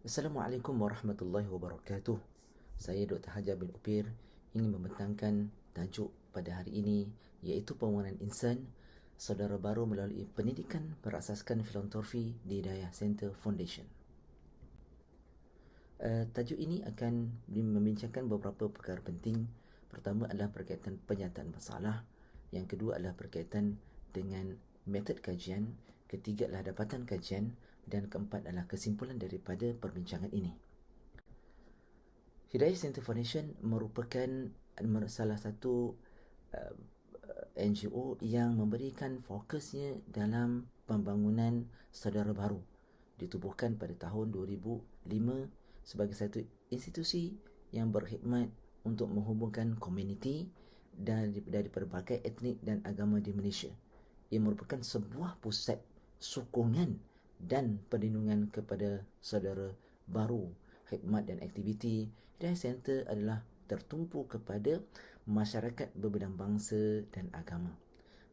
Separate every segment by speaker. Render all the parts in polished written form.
Speaker 1: Assalamualaikum warahmatullahi wabarakatuh. Saya Dr. Hajar bin Upir ingin membentangkan tajuk pada hari ini iaitu pembangunan insan saudara baru melalui pendidikan berasaskan filantropi di Hidayah Center Foundation. Tajuk ini akan membincangkan beberapa perkara penting. Pertama adalah berkaitan penyataan masalah. Yang kedua adalah berkaitan dengan metod kajian. Ketiga adalah dapatan kajian. Dan keempat adalah kesimpulan daripada perbincangan ini. Hidayah Center Foundation merupakan salah satu NGO yang memberikan fokusnya dalam pembangunan saudara baru. Ditubuhkan pada tahun 2005 sebagai satu institusi yang berkhidmat untuk menghubungkan komuniti dari pelbagai etnik dan agama di Malaysia. Ia merupakan sebuah pusat sokongan dan perlindungan kepada saudara baru. Khidmat dan aktiviti Hidayah Center adalah tertumpu kepada masyarakat berbidang bangsa dan agama.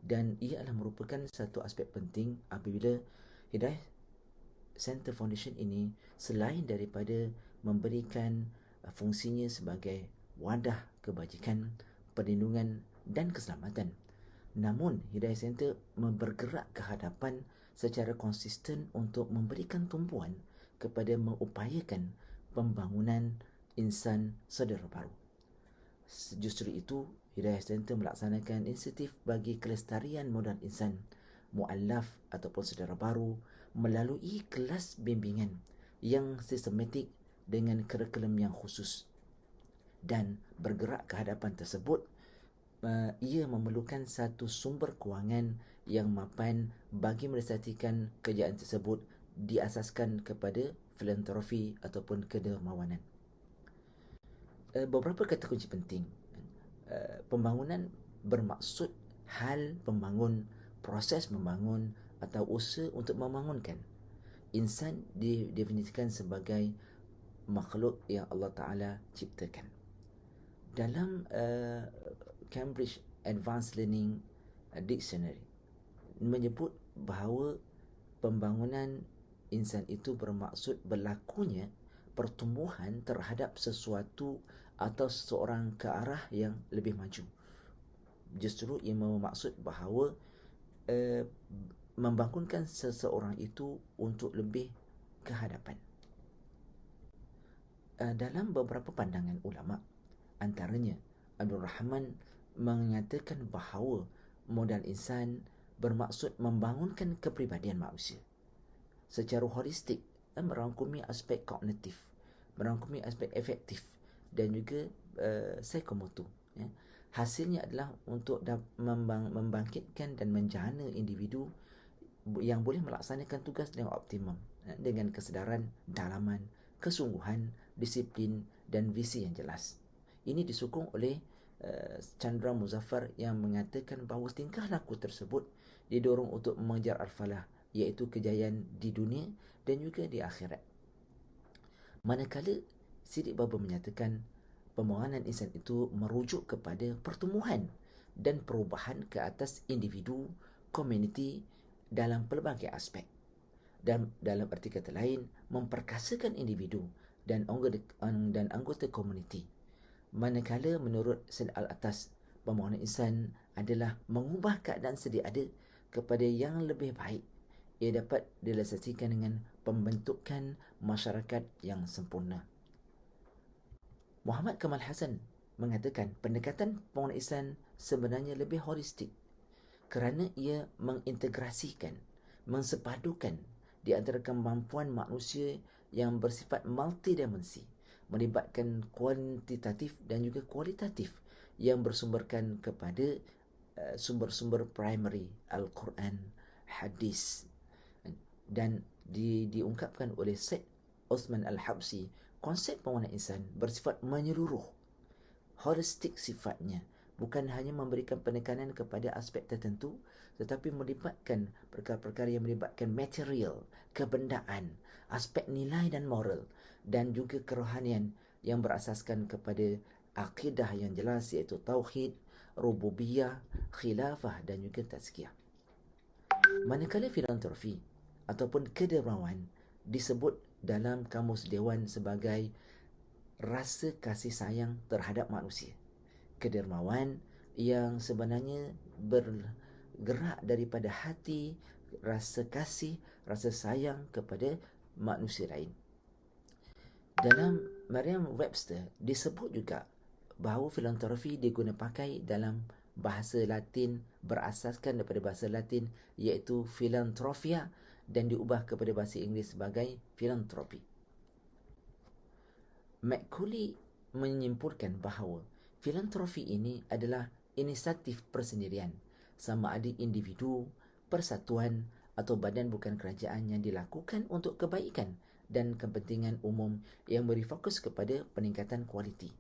Speaker 1: Dan ia adalah merupakan satu aspek penting apabila Hidayah Center Foundation ini selain daripada memberikan fungsinya sebagai wadah kebajikan, perlindungan dan keselamatan. Namun, Hidayah Center bergerak ke hadapan secara konsisten untuk memberikan tumpuan kepada mengupayakan pembangunan insan saudara baru. Justru itu, Hidayah Center melaksanakan inisiatif bagi kelestarian modal insan mu'allaf ataupun saudara baru melalui kelas bimbingan yang sistematik dengan kurikulum yang khusus. Dan bergerak ke hadapan tersebut, ia memerlukan satu sumber kewangan yang mapan bagi melestarikan kerjaan tersebut diasaskan kepada filantropi ataupun kedermawanan. Beberapa kata kunci penting. Pembangunan bermaksud hal membangun, proses membangun atau usaha untuk membangunkan. Insan didefinisikan sebagai makhluk yang Allah Ta'ala ciptakan. Dalam Cambridge Advanced Learning Dictionary menyebut bahawa pembangunan insan itu bermaksud berlakunya pertumbuhan terhadap sesuatu atau seseorang ke arah yang lebih maju. Justru ia bermaksud bahawa membangunkan seseorang itu untuk lebih ke hadapan. Dalam beberapa pandangan ulama, antaranya Abdul Rahman mengatakan bahawa modal insan bermaksud membangunkan kepribadian manusia secara holistik, merangkumi aspek kognitif, merangkumi aspek efektif dan juga psikomotor. Hasilnya adalah untuk membangkitkan dan menjana individu yang boleh melaksanakan tugas dengan optimum, dengan kesedaran, dalaman, kesungguhan, disiplin dan visi yang jelas. Ini disokong oleh Chandra Muzaffar yang mengatakan bahawa tingkah laku tersebut didorong untuk mengejar al-falah, iaitu kejayaan di dunia dan juga di akhirat. Manakala Siddiq Baba menyatakan pembangunan insan itu merujuk kepada pertumbuhan dan perubahan ke atas individu, komuniti dalam pelbagai aspek. Dan dalam arti kata lain, memperkasakan individu dan anggota komuniti. Manakala menurut Said Al-Atas, pembangunan insan adalah mengubah keadaan sedia ada kepada yang lebih baik. Ia dapat direalisasikan dengan pembentukan masyarakat yang sempurna. Muhammad Kamal Hassan mengatakan pendekatan pembangunan insan sebenarnya lebih holistik kerana ia mengintegrasikan, mensepadukan di antara kemampuan manusia yang bersifat multidimensi, melibatkan kuantitatif dan juga kualitatif yang bersumberkan kepada sumber-sumber primary, Al-Quran, hadis, dan diungkapkan oleh Syed Osman Al-Habsi. Konsep pembangunan insan bersifat menyeluruh, holistik sifatnya, bukan hanya memberikan penekanan kepada aspek tertentu, tetapi melibatkan perkara-perkara yang melibatkan material, kebendaan, aspek nilai dan moral, dan juga kerohanian yang berasaskan kepada akidah yang jelas, iaitu tauhid, rububiyah, khilafah dan juga tazkiyah. Manakala filantropi ataupun kedermawan disebut dalam Kamus Dewan sebagai rasa kasih sayang terhadap manusia. Kedermawan yang sebenarnya bergerak daripada hati, rasa kasih, rasa sayang kepada manusia lain. Dalam Merriam-Webster disebut juga bahawa filantropi diguna pakai dalam bahasa Latin berasaskan daripada bahasa Latin iaitu philanthropia dan diubah kepada bahasa Inggeris sebagai philanthropy. Macaulay menyimpulkan bahawa filantropi ini adalah inisiatif persendirian, sama ada individu, persatuan atau badan bukan kerajaan yang dilakukan untuk kebaikan dan kepentingan umum yang beri fokus kepada peningkatan kualiti.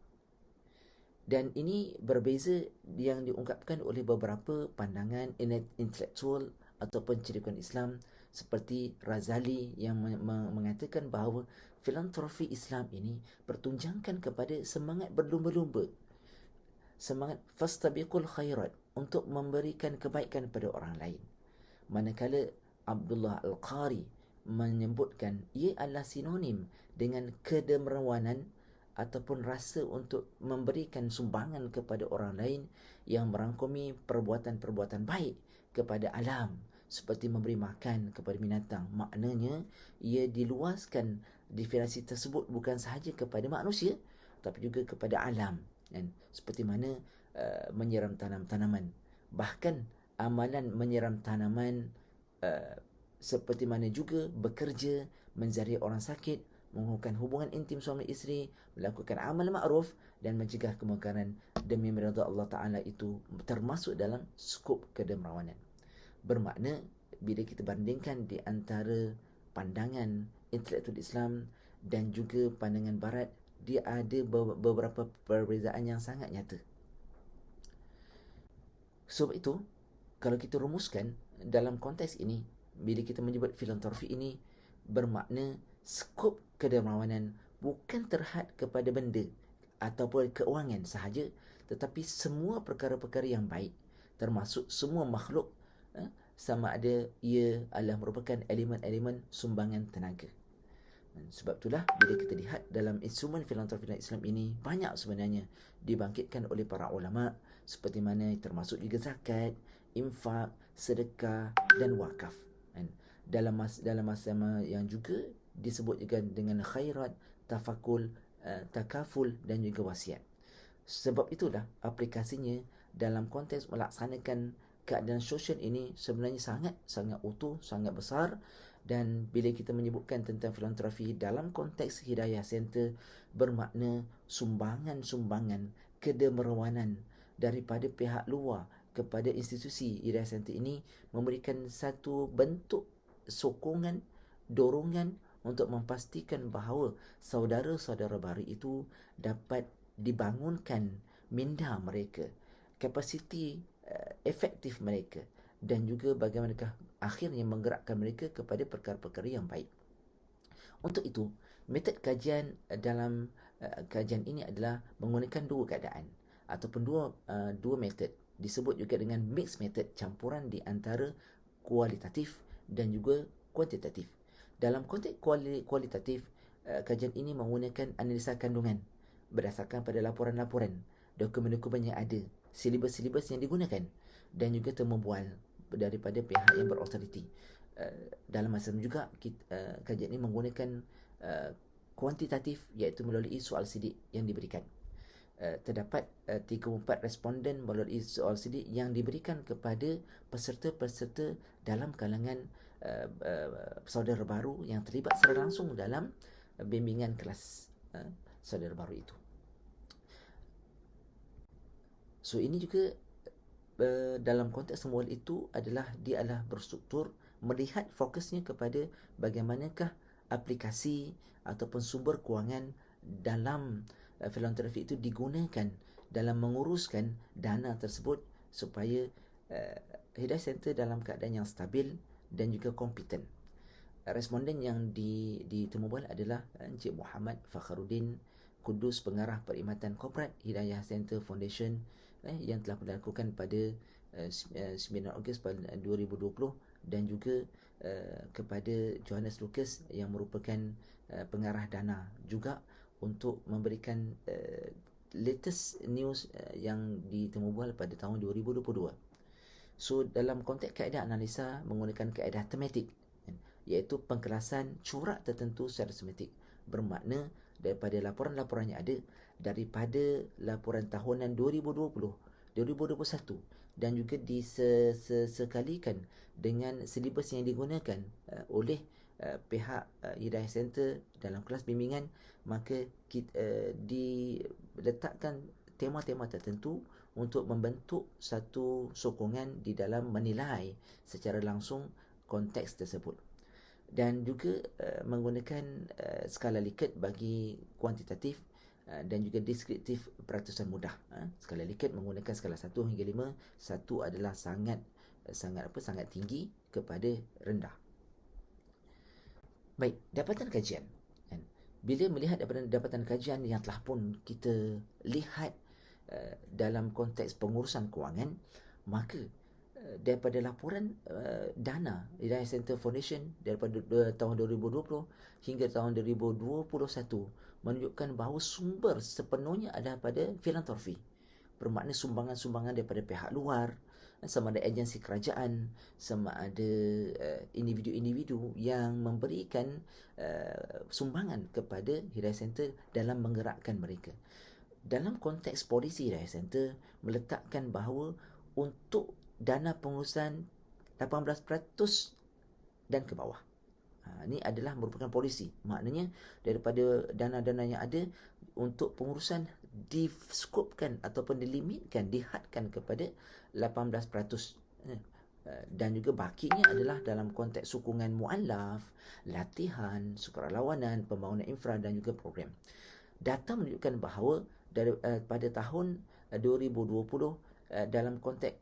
Speaker 1: Dan ini berbeza yang diungkapkan oleh beberapa pandangan intelektual ataupun cendekiawan Islam seperti Razali yang mengatakan bahawa filantropi Islam ini bertunjangkan kepada semangat berlumba-lumba, semangat fastabiqul khairat, untuk memberikan kebaikan kepada orang lain. Manakala Abdullah Al-Qari menyebutkan ia adalah sinonim dengan kedermawanan ataupun rasa untuk memberikan sumbangan kepada orang lain yang merangkumi perbuatan-perbuatan baik kepada alam, seperti memberi makan kepada binatang. Maknanya ia diluaskan definisi tersebut bukan sahaja kepada manusia tapi juga kepada alam, dan seperti mana menyiram tanaman. Bahkan amalan menyiram tanaman, seperti mana juga bekerja, menziarahi orang sakit, menghubungkan hubungan intim suami isteri, melakukan amal ma'ruf dan mencegah kemungkaran demi meridai Allah Ta'ala itu termasuk dalam skop kedermawanan. Bermakna bila kita bandingkan di antara pandangan intelektual Islam dan juga pandangan Barat, dia ada beberapa perbezaan yang sangat nyata. Sebab itu, kalau kita rumuskan dalam konteks ini, bila kita menyebut filantropi ini, bermakna skop kedermawanan bukan terhad kepada benda ataupun keuangan sahaja, tetapi semua perkara-perkara yang baik, termasuk semua makhluk, sama ada ia adalah merupakan elemen-elemen sumbangan tenaga. Sebab itulah bila kita lihat dalam instrumen filantropi Islam ini, banyak sebenarnya dibangkitkan oleh para ulama, seperti mana termasuk juga zakat, infak, sedekah dan wakaf. Dalam masa yang juga disebut juga dengan khairat, tafakul, takaful dan juga wasiat. Sebab itulah aplikasinya dalam konteks melaksanakan keadaan sosial ini sebenarnya sangat utuh, sangat besar. Dan bila kita menyebutkan tentang filantropi dalam konteks Hidayah Center, bermakna sumbangan-sumbangan kedermawanan daripada pihak luar kepada institusi Hidayah Center ini memberikan satu bentuk sokongan, dorongan untuk memastikan bahawa saudara-saudara baru itu dapat dibangunkan minda mereka, kapasiti efektif mereka, dan juga bagaimanakah akhirnya menggerakkan mereka kepada perkara-perkara yang baik. Untuk itu, metod kajian dalam kajian ini adalah menggunakan dua keadaan ataupun dua metod. Disebut juga dengan mixed method, campuran di antara kualitatif dan juga kuantitatif. Dalam konteks kualitatif, kajian ini menggunakan analisa kandungan berdasarkan pada laporan-laporan, dokumen-dokumen yang ada, silibus-silibus yang digunakan dan juga temu bual daripada pihak yang berautoriti. Dalam masa juga kajian ini menggunakan kuantitatif, iaitu melalui soal sidik yang diberikan. Terdapat 34 responden melalui soal sidik yang diberikan kepada peserta-peserta dalam kalangan saudara baru yang terlibat secara langsung dalam bimbingan kelas saudara baru itu. So ini juga dalam konteks semula itu dia adalah berstruktur melihat fokusnya kepada bagaimanakah aplikasi ataupun sumber kewangan dalam filantropi itu digunakan dalam menguruskan dana tersebut supaya Hidayah Center dalam keadaan yang stabil dan juga kompeten. Responden yang ditemubual adalah Encik Muhammad Fakharuddin Kudus, pengarah perkhidmatan korporat Hidayah Center Foundation yang telah dilakukan pada 9 Ogos 2020 dan juga kepada Johannes Lucas yang merupakan pengarah dana juga untuk memberikan latest news yang ditemubual pada tahun 2022. So dalam konteks kaedah analisa menggunakan kaedah tematik, iaitu pengkelasan corak tertentu secara tematik, bermakna daripada laporan-laporan yang ada daripada laporan tahunan 2020, 2021 dan juga disekalikan dengan silibus yang digunakan oleh pihak Hidayah Center dalam kelas bimbingan, maka diletakkan tema-tema tertentu untuk membentuk satu sokongan di dalam menilai secara langsung konteks tersebut. Dan juga menggunakan skala Likert bagi kuantitatif dan juga deskriptif peratusan mudah. Skala Likert menggunakan skala 1 hingga 5. 1 adalah sangat tinggi kepada rendah. Baik, dapatan kajian. Bila melihat dapatan kajian yang telah pun kita lihat dalam konteks pengurusan kewangan, maka daripada laporan dana Hidayah Center Foundation daripada tahun 2020 hingga tahun 2021 menunjukkan bahawa sumber sepenuhnya ada pada filantropi, bermakna sumbangan-sumbangan daripada pihak luar, sama ada agensi kerajaan, sama ada individu-individu yang memberikan sumbangan kepada Hidayah Center dalam menggerakkan mereka. Dalam konteks polisi, Hidayah Center meletakkan bahawa untuk dana pengurusan 18% dan ke bawah, ini adalah merupakan polisi. Maknanya daripada dana-dana yang ada untuk pengurusan diskopkan ataupun dilimitkan, dihadkan kepada 18%. Dan juga bakinya adalah dalam konteks sokongan mu'alaf, latihan, sukarelawanan, pembangunan infra dan juga program. Data menunjukkan bahawa pada tahun 2020 dalam konteks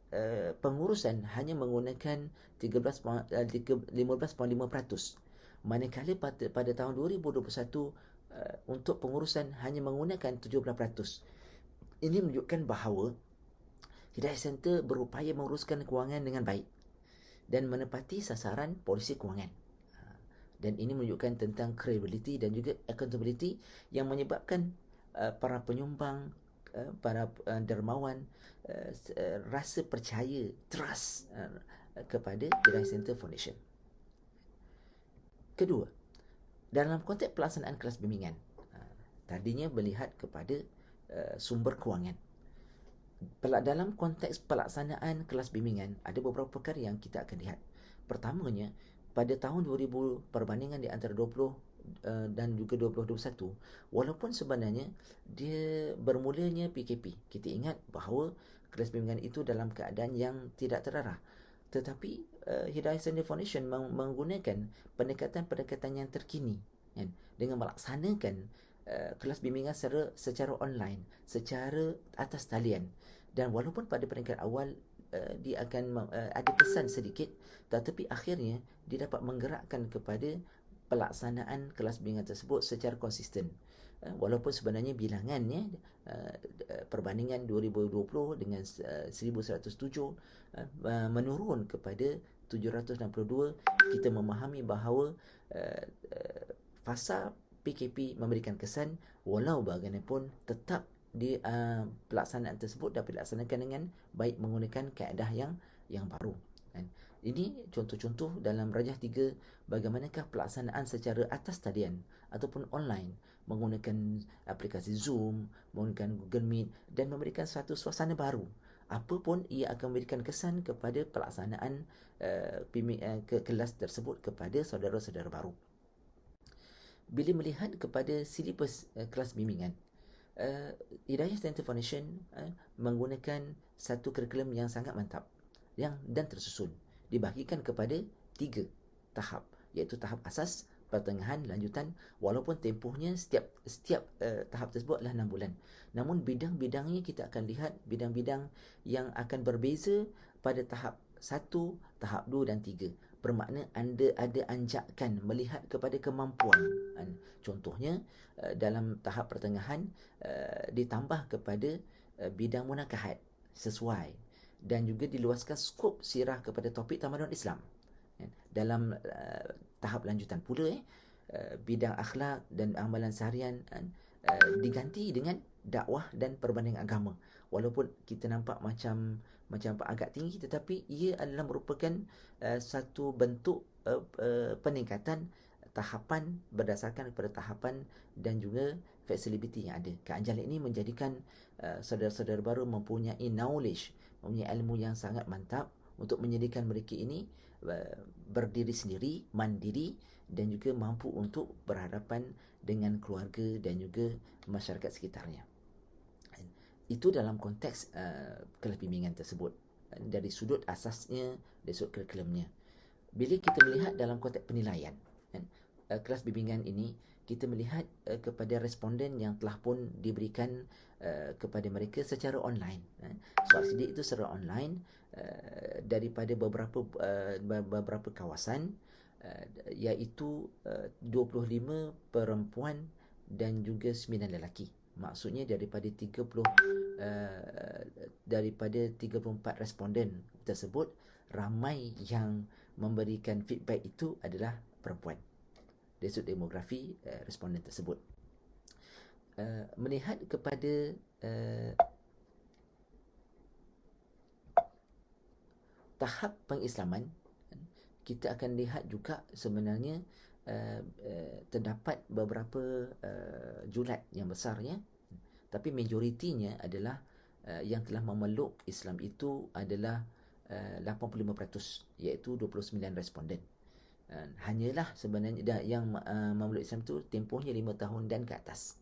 Speaker 1: pengurusan hanya menggunakan 15.5%, manakala pada tahun 2021 untuk pengurusan hanya menggunakan 17%. Ini menunjukkan bahawa Hidayah Center berupaya menguruskan kewangan dengan baik dan menepati sasaran polisi kewangan. Dan ini menunjukkan tentang credibility dan juga accountability yang menyebabkan para penyumbang, para dermawan rasa percaya, trust kepada Hidayah Center Foundation. Kedua, dalam konteks pelaksanaan kelas bimbingan, tadinya melihat kepada sumber kewangan. Dalam konteks pelaksanaan kelas bimbingan, ada beberapa perkara yang kita akan lihat. Pertamanya, pada tahun 2000, perbandingan di antara 20 dan juga 2021, walaupun sebenarnya dia bermulanya PKP, kita ingat bahawa kelas bimbingan itu dalam keadaan yang tidak terarah, tetapi Hidayah Center Foundation menggunakan pendekatan-pendekatan yang terkini, kan, dengan melaksanakan kelas bimbingan secara online, secara atas talian. Dan walaupun pada peringkat awal dia akan ada kesan sedikit, tetapi akhirnya dia dapat menggerakkan kepada pelaksanaan kelas bimbingan tersebut secara konsisten. Walaupun sebenarnya bilangannya perbandingan 2020 dengan 1107 menurun kepada 762, kita memahami bahawa fasa PKP memberikan kesan, walau bagaimanapun tetap di pelaksanaan tersebut dapat dilaksanakan dengan baik menggunakan kaedah yang baru. Ini contoh-contoh dalam rajah 3 bagaimanakah pelaksanaan secara atas talian ataupun online menggunakan aplikasi Zoom, menggunakan Google Meet dan memberikan satu suasana baru. Apapun ia akan memberikan kesan kepada pelaksanaan kelas tersebut kepada saudara-saudara baru. Bila melihat kepada silibus kelas bimbingan, Hidayah Center Foundation menggunakan satu kurikulum yang sangat mantap dan tersusun, dibahagikan kepada 3 tahap, iaitu tahap asas, pertengahan, lanjutan. Walaupun tempohnya setiap tahap tersebut adalah 6 bulan, namun bidang-bidangnya kita akan lihat bidang-bidang yang akan berbeza pada tahap 1, tahap 2 dan 3. Bermakna anda ada anjakan melihat kepada kemampuan. Contohnya dalam tahap pertengahan ditambah kepada bidang munakahat sesuai, dan juga diluaskan skop sirah kepada topik tamadun Islam. Dalam tahap lanjutan pula bidang akhlak dan amalan seharian diganti dengan dakwah dan perbandingan agama. Walaupun kita nampak macam agak tinggi, tetapi ia adalah merupakan satu bentuk peningkatan tahapan berdasarkan kepada tahapan dan juga flexibility yang ada. Keanjalan ini menjadikan saudara-saudara baru mempunyai knowledge, mempunyai ilmu yang sangat mantap untuk menjadikan mereka ini berdiri sendiri, mandiri dan juga mampu untuk berhadapan dengan keluarga dan juga masyarakat sekitarnya. Itu dalam konteks kelas bimbingan tersebut dari sudut asasnya, dari sudut kurikulumnya. Bila kita melihat dalam konteks penilaian kelas bimbingan ini, kita melihat kepada responden yang telah pun diberikan kepada mereka secara online. Soal sidik itu secara online daripada beberapa kawasan, iaitu 25 perempuan dan juga 9 lelaki. Maksudnya daripada 34 responden tersebut, ramai yang memberikan feedback itu adalah perempuan. Dari sudut demografi responden tersebut. Melihat kepada tahap pengislaman, kita akan lihat juga sebenarnya terdapat beberapa julat yang besarnya, tapi majoritinya adalah yang telah memeluk Islam itu adalah 85%, iaitu 29 responden. Hanyalah sebenarnya yang memeluk Islam itu tempohnya 5 tahun dan ke atas.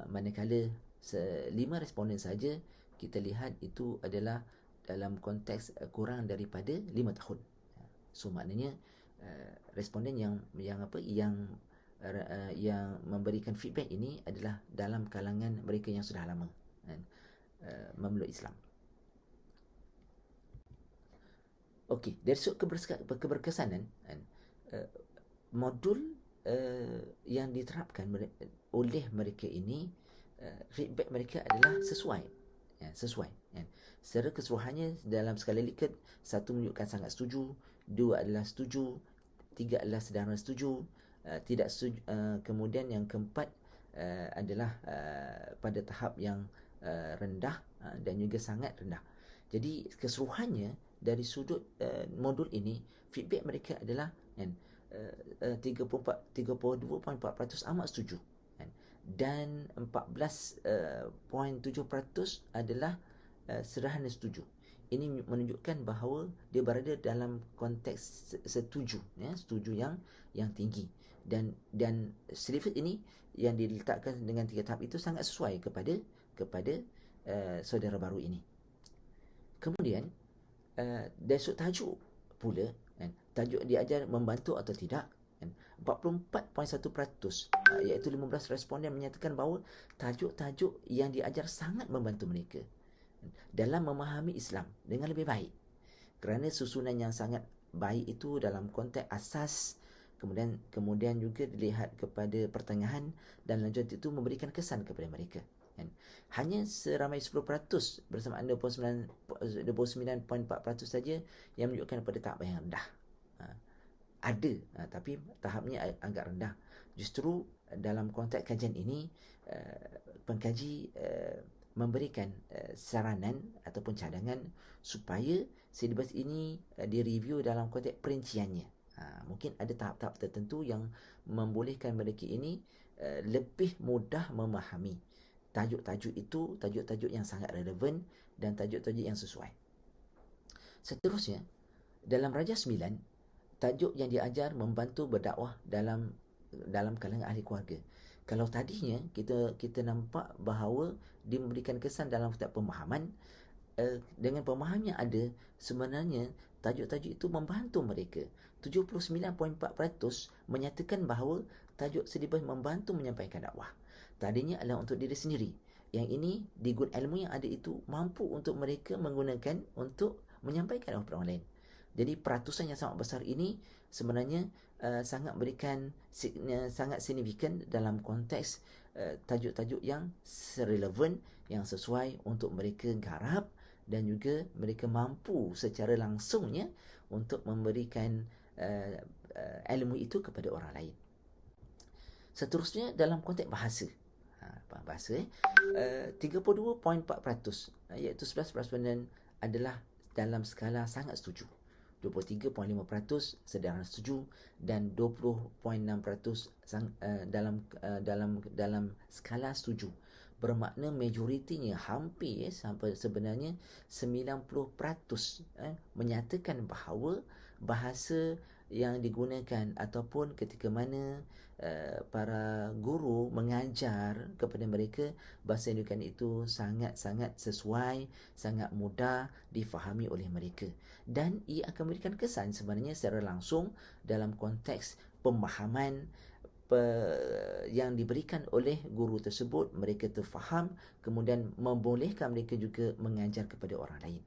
Speaker 1: Manakala 5 responden saja kita lihat itu adalah dalam konteks kurang daripada 5 tahun. So maknanya responden yang memberikan feedback ini adalah dalam kalangan mereka yang sudah lama memeluk Islam. Okey, dari sudut keberkesanan, modul yang diterapkan oleh mereka ini, feedback mereka adalah sesuai. Secara keseluruhannya dalam skala Likert, 1 menunjukkan sangat setuju, 2 adalah setuju, 3 adalah sedang setuju, tidak setuju, kemudian yang keempat adalah pada tahap yang rendah dan juga sangat rendah. Jadi keseluruhannya dari sudut modul ini, feedback mereka adalah 32.4% amat setuju, dan 14.7% adalah sederhana setuju. Ini menunjukkan bahawa dia berada dalam konteks setuju, setuju yang tinggi, dan silifat ini yang diletakkan dengan 3 tahap itu sangat sesuai kepada saudara baru ini. Kemudian dari sudut tajuk pula, tajuk diajar membantu atau tidak, 44.1%, iaitu 15 responden menyatakan bahawa tajuk-tajuk yang diajar sangat membantu mereka dalam memahami Islam dengan lebih baik, kerana susunan yang sangat baik itu dalam konteks asas, kemudian juga dilihat kepada pertengahan dan lanjutan itu memberikan kesan kepada mereka. Hanya seramai 10% bersamaan 29.4% saja yang menunjukkan pada tahap yang rendah. Ada, tapi tahapnya agak rendah. Justru dalam konteks kajian ini, pengkaji memberikan saranan ataupun cadangan supaya silibus ini direview dalam konteks perinciannya. Mungkin ada tahap-tahap tertentu yang membolehkan mereka ini lebih mudah memahami tajuk-tajuk itu, tajuk-tajuk yang sangat relevan dan tajuk-tajuk yang sesuai. Seterusnya, dalam Raja 9, tajuk yang diajar membantu berdakwah dalam kalangan ahli keluarga. Kalau tadinya kita nampak bahawa dia memberikan kesan dalam konteks pemahaman, dengan pemahaman yang ada, sebenarnya tajuk-tajuk itu membantu mereka. 79.4% menyatakan bahawa tajuk silibus membantu menyampaikan dakwah. Tadinya adalah untuk diri sendiri. Yang ini, digun ilmu yang ada itu mampu untuk mereka menggunakan untuk menyampaikan dakwah kepada orang lain. Jadi peratusan yang sangat besar ini sebenarnya sangat berikan sangat signifikan dalam konteks tajuk-tajuk yang relevan, yang sesuai untuk mereka garap dan juga mereka mampu secara langsungnya untuk memberikan ilmu itu kepada orang lain. Seterusnya dalam konteks bahasa. Bahasa 32.4% iaitu 11% adalah dalam skala sangat setuju. 23.5% sederhana setuju dan 20.6% dalam skala setuju. Bermakna majoritinya hampir sampai sebenarnya 90% menyatakan bahawa bahasa yang digunakan ataupun ketika mana para guru mengajar kepada mereka, bahasa yang digunakan itu sangat-sangat sesuai, sangat mudah difahami oleh mereka, dan ia akan memberikan kesan sebenarnya secara langsung dalam konteks pemahaman yang diberikan oleh guru tersebut. Mereka terfaham, kemudian membolehkan mereka juga mengajar kepada orang lain,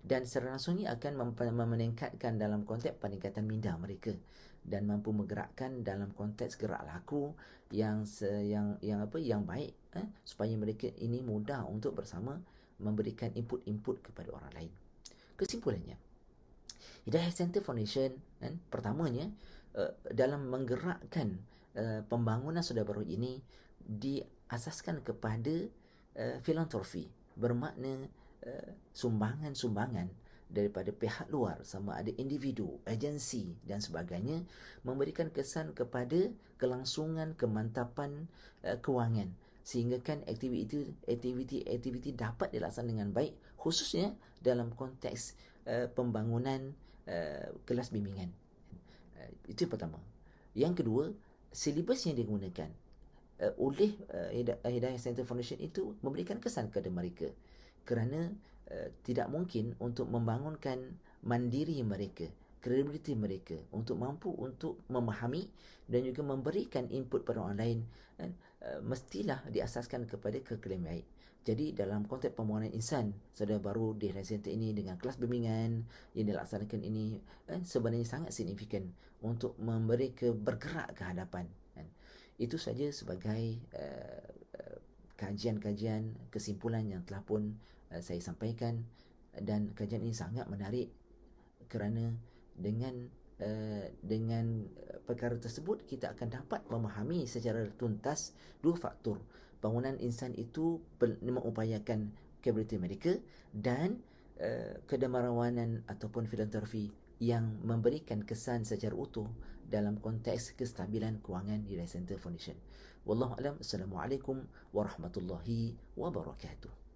Speaker 1: dan secara langsung ini akan meningkatkan dalam konteks peningkatan minda mereka dan mampu menggerakkan dalam konteks gerak laku yang baik, supaya mereka ini mudah untuk bersama memberikan input kepada orang lain. Kesimpulannya, Hidayah Center Foundation pertamanya dalam menggerakkan pembangunan Saudara Baru ini diasaskan kepada filantropi, bermakna sumbangan-sumbangan daripada pihak luar, sama ada individu, agensi dan sebagainya, memberikan kesan kepada kelangsungan kemantapan kewangan, sehingga kan aktiviti dapat dilaksanakan dengan baik, khususnya dalam konteks pembangunan kelas bimbingan. Itu yang pertama. Yang kedua, silibus yang digunakan oleh Hidayah Center Foundation itu memberikan kesan kepada mereka, kerana tidak mungkin untuk membangunkan mandiri mereka, kredibiliti mereka untuk mampu untuk memahami dan juga memberikan input pada orang lain, mestilah diasaskan kepada kekelima baik. Jadi dalam konteks pembangunan insan Saudara Baru di Hidayah Center ini dengan kelas bimbingan yang dilaksanakan ini sebenarnya sangat signifikan untuk mereka bergerak ke hadapan. Itu saja sebagai kajian-kajian kesimpulan yang telah pun saya sampaikan, dan kajian ini sangat menarik kerana dengan perkara tersebut kita akan dapat memahami secara tuntas dua faktor. Bangunan insan itu mengupayakan kapabiliti mereka dan kedermawanan ataupun filantropi yang memberikan kesan secara utuh dalam konteks kestabilan kewangan di Hidayah Center Foundation. Wallahu a'lam. Assalamualaikum warahmatullahi wabarakatuh.